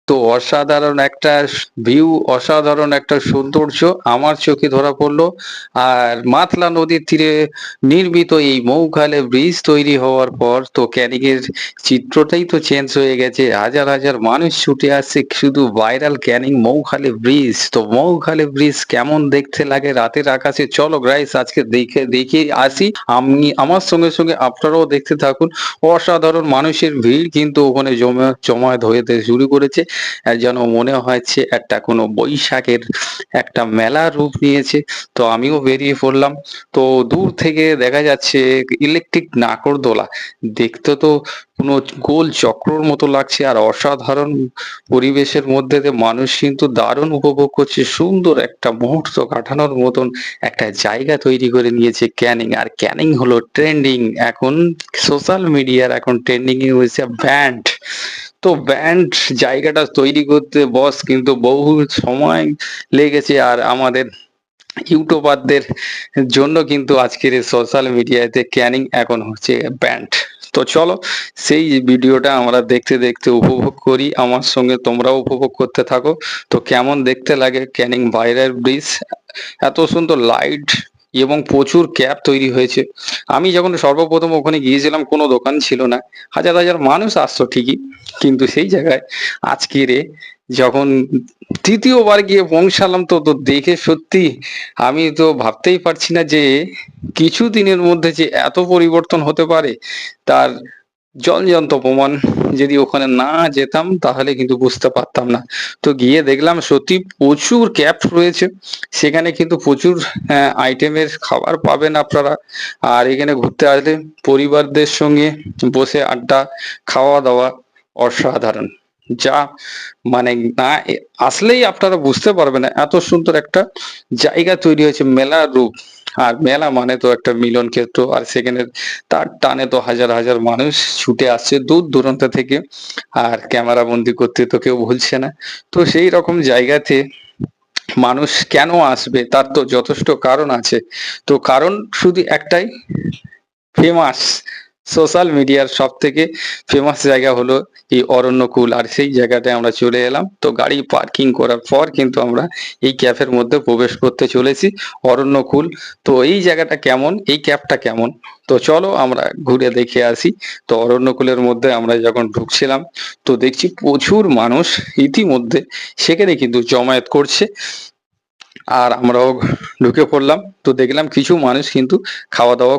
তো অসাধারণ একটা ভিউ, অসাধারণ একটা সৌন্দর্য আমার চোখে ধরা পড়লো। আর মাতলা নদীর তীরে নির্মিত এই মৌখালে ব্রিজ তৈরি হওয়ার পর তো ক্যানিং এর চিত্রটাই তো চেঞ্জ হয়ে গেছে। হাজার হাজার মানুষ ছুটে আসছে শুধু ভাইরাল ক্যানিং মৌখালে ব্রিজ। তো মৌখালে ব্রিজ কেমন দেখতে লাগে রাতের আকাশে, চলো গাইস আজকে দেখে দেখে আসি। আমি আমার সঙ্গে সঙ্গে আপনারাও দেখতে থাকুন। অসাধারণ মানুষের ভিড় কিন্তু ওখানে জমায়েত হতে শুরু করেছে। যেন মনে হচ্ছে একটা কোনো বৈশাখের একটা মেলার রূপ নিয়েছে। তো আমিও বেরিয়ে পড়লাম। তো দূর থেকে দেখা যাচ্ছে ইলেকট্রিক নাগরদোলা, দেখতে তো কোনো গোল চক্রর মতো লাগছে। আর অসাধারণ পরিবেশের মধ্যে দিয়ে মানুষ কিন্তু দারুণ উপভোগ করছে, সুন্দর একটা মুহূর্ত কাটানোর মতন একটা জায়গা তৈরি করে নিয়েছে ক্যানিং। আর ক্যানিং হলো ট্রেন্ডিং এখন, সোশ্যাল মিডিয়ার এখন ট্রেন্ডিং এ হয়েছে ব্যান্ড। তো ব্যান্ড জায়গাটা তৈরি করতে বস কিন্তু বহু সময় লেগেছে। আর আমাদের ইউটিউবারদের জন্য কিন্তু আজকের এই সোশ্যাল মিডিয়াতে ক্যানিং এখন হচ্ছে ব্যান্ড। তো চলো সেই ভিডিওটা আমরা দেখতে দেখতে উপভোগ করি, আমার সঙ্গে তোমরাও উপভোগ করতে থাকো। তো কেমন দেখতে লাগে ক্যানিং ভাইরাল ব্রিজ, এত সুন্দর লাইট এবং প্রচুর ক্যাব তৈরি হয়েছে। আমি যখন সর্বপ্রথম ওখানে গিয়েছিলাম কোনো দোকান ছিল না, হাজার হাজার মানুষ আসতো ঠিকই, কিন্তু সেই জায়গায় আজকের যখন তৃতীয়বার গিয়ে পৌঁছালাম তো তো দেখে সত্যি আমি তো ভাবতেই পারছি না যে কিছু দিনের মধ্যে যে এত পরিবর্তন হতে পারে, তার জলজ্যান্ত প্রমাণ। যদি ওখানে না যেতাম তাহলে কিন্তু বুঝতে পারতাম না। তো গিয়ে দেখলাম সত্যি প্রচুর ক্যাব রয়েছে, সেখানে কিন্তু প্রচুর আইটেমের খাবার পাবেন আপনারা। আর এখানে ঘুরতে আসলে পরিবারদের সঙ্গে বসে আড্ডা, খাওয়া দাওয়া অসাধারণ। যা মানে না আসলেই আপনারা বুঝতে পারবেন না, এত সুন্দর একটা জায়গা তৈরি হয়েছে মেলার রূপ। আর মেলা মানে তো একটা মিলন ক্ষেত্র, আর সেখানে তার টানে তো হাজার হাজার মানুষ ছুটে আসছে দূর দূরান্ত থেকে। আর ক্যামেরা বন্দি করতে তো কেউ ভুলছে না। তো সেই রকম জায়গাতে মানুষ কেন আসবে তার তো যথেষ্ট কারণ আছে। তো কারণ শুধু একটাই, ফেমাস, সোশ্যাল মিডিয়ার সব থেকে ফেমাস জায়গা হলো এই অরণ্যকুল। আর সেই জায়গাটায় আমরা চলে এলাম। তো গাড়ি পার্কিং করার পর কিন্তু আমরা এই ক্যাফের মধ্যে প্রবেশ করতে চলেছি, অরণ্যকুল। তো এই জায়গাটা কেমন, এই ক্যাফটা কেমন, তো চলো আমরা ঘুরে দেখে আসি। তো অরণ্যকুলের মধ্যে আমরা যখন ঢুকছিলাম তো দেখছি প্রচুর মানুষ ইতিমধ্যে সেখানে কিন্তু জমায়েত করছে। আর আমরাও ঢুকে পড়লাম। তো দেখলাম কিছু মানুষ কিন্তু খাওয়া দাওয়া